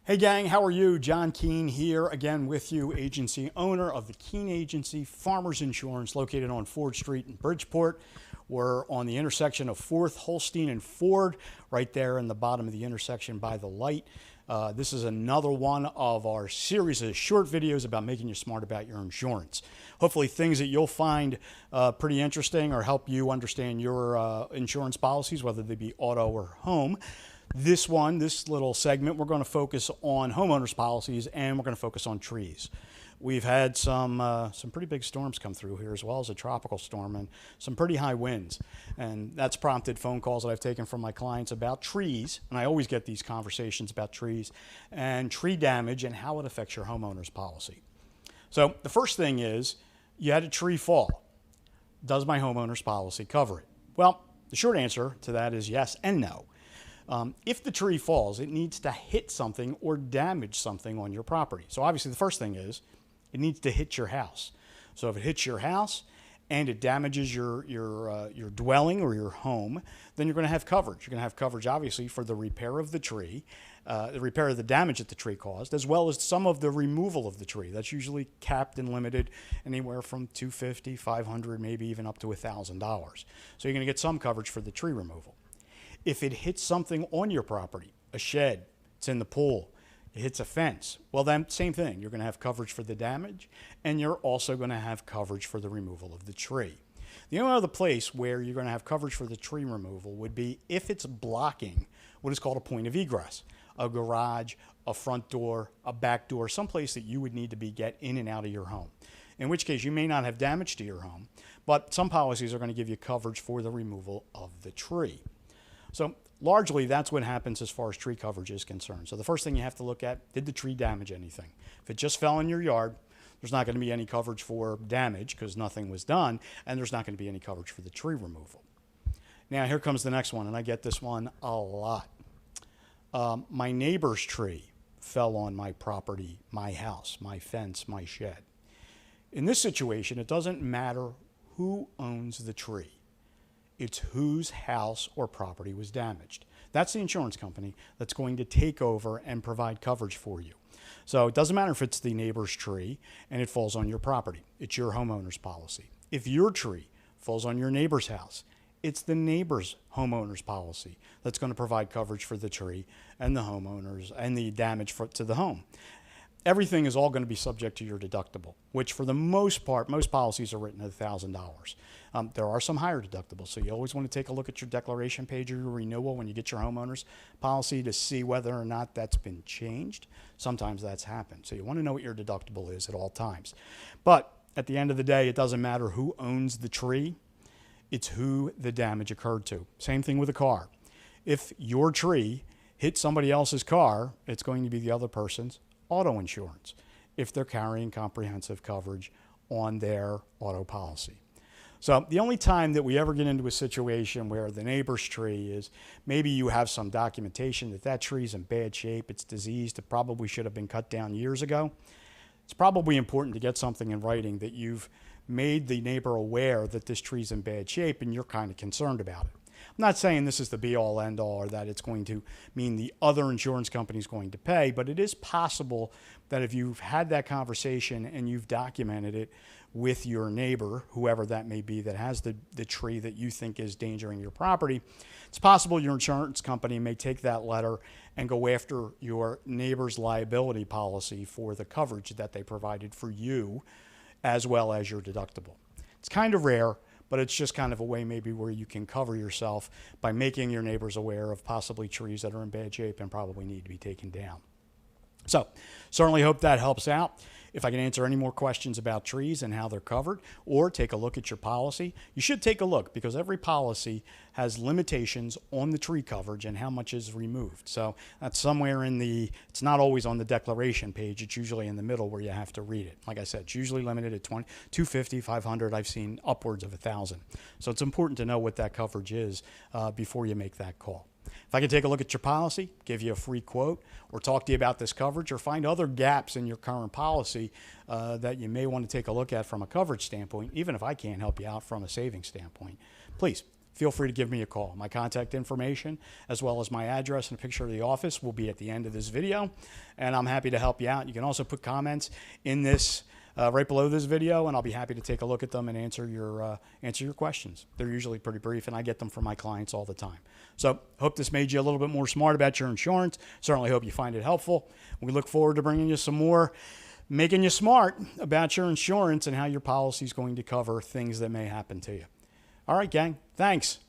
Hey gang, how are you? John Keene here again with you, agency owner of the Keene Agency Farmers Insurance, located on Ford Street in Bridgeport. We're on the intersection of 4th, Holstein, and Ford, right there in the bottom of the intersection by the light. This is another one of our series of short videos about making you smart about your insurance. Hopefully things that you'll find pretty interesting or help you understand your insurance policies, whether they be auto or home. This little segment, we're going to focus on homeowners policies, and we're going to focus on trees. We've had some pretty big storms come through here, as well as a tropical storm and some pretty high winds. And that's prompted phone calls that I've taken from my clients about trees. And I always get these conversations about trees and tree damage and how it affects your homeowners policy. So the first thing is, you had a tree fall. Does my homeowners policy cover it? Well, the short answer to that is yes and no. If the tree falls, it needs to hit something or damage something on your property. So obviously the first thing is it needs to hit your house. So if it hits your house and it damages your dwelling or your home, then you're going to have coverage. You're going to have coverage obviously for the repair of the tree, the repair of the damage that the tree caused, as well as some of the removal of the tree. That's usually capped and limited anywhere from $250, $500, maybe even up to $1,000. So you're going to get some coverage for the tree removal. If it hits something on your property, a shed, it's in the pool, it hits a fence, well then same thing. You're going to have coverage for the damage, and you're also going to have coverage for the removal of the tree. The only other place where you're going to have coverage for the tree removal would be if it's blocking what is called a point of egress, a garage, a front door, a back door, someplace that you would need to get in and out of your home. In which case you may not have damage to your home, but some policies are going to give you coverage for the removal of the tree. So largely that's what happens as far as tree coverage is concerned. So the first thing you have to look at, did the tree damage anything? If it just fell in your yard, there's not going to be any coverage for damage because nothing was done, and there's not going to be any coverage for the tree removal. Now here comes the next one, and I get this one a lot. My neighbor's tree fell on my property, my house, my fence, my shed. In this situation, it doesn't matter who owns the tree. It's whose house or property was damaged. That's the insurance company that's going to take over and provide coverage for you. So it doesn't matter if it's the neighbor's tree and it falls on your property. It's your homeowner's policy. If your tree falls on your neighbor's house, it's the neighbor's homeowner's policy that's going to provide coverage for the tree and the homeowners and the damage to the home. Everything is all going to be subject to your deductible, which for the most part, most policies are written at $1,000. There are some higher deductibles, so you always want to take a look at your declaration page or your renewal when you get your homeowner's policy to see whether or not that's been changed. Sometimes that's happened, so you want to know what your deductible is at all times. But at the end of the day, it doesn't matter who owns the tree, it's who the damage occurred to. Same thing with a car. If your tree hit somebody else's car, it's going to be the other person's auto insurance if they're carrying comprehensive coverage on their auto policy. So the only time that we ever get into a situation where the neighbor's tree is, maybe you have some documentation that that tree's in bad shape, it's diseased, it probably should have been cut down years ago. It's probably important to get something in writing that you've made the neighbor aware that this tree's in bad shape and you're kind of concerned about it. I'm not saying this is the be-all, end-all, or that it's going to mean the other insurance company is going to pay, but it is possible that if you've had that conversation and you've documented it with your neighbor, whoever that may be that has the tree that you think is endangering your property, it's possible your insurance company may take that letter and go after your neighbor's liability policy for the coverage that they provided for you, as well as your deductible. It's kind of rare, but it's just kind of a way maybe where you can cover yourself by making your neighbors aware of possibly trees that are in bad shape and probably need to be taken down. So certainly hope that helps out. If I can answer any more questions about trees and how they're covered, or take a look at your policy, you should take a look because every policy has limitations on the tree coverage and how much is removed. So that's somewhere in it's not always on the declaration page. It's usually in the middle where you have to read it. Like I said, it's usually limited at $250, $500. I've seen upwards of $1,000. So it's important to know what that coverage is before you make that call. If I can take a look at your policy, give you a free quote, or talk to you about this coverage, or find other gaps in your current policy that you may want to take a look at from a coverage standpoint, even if I can't help you out from a savings standpoint, please feel free to give me a call. My contact information, as well as my address and a picture of the office, will be at the end of this video, and I'm happy to help you out. You can also put comments in this right below this video, and I'll be happy to take a look at them and answer your questions. They're usually pretty brief, and I get them from my clients all the time. So hope this made you a little bit more smart about your insurance. Certainly hope you find it helpful. We look forward to bringing you some more, making you smart about your insurance and how your policy is going to cover things that may happen to you. All right, gang. Thanks.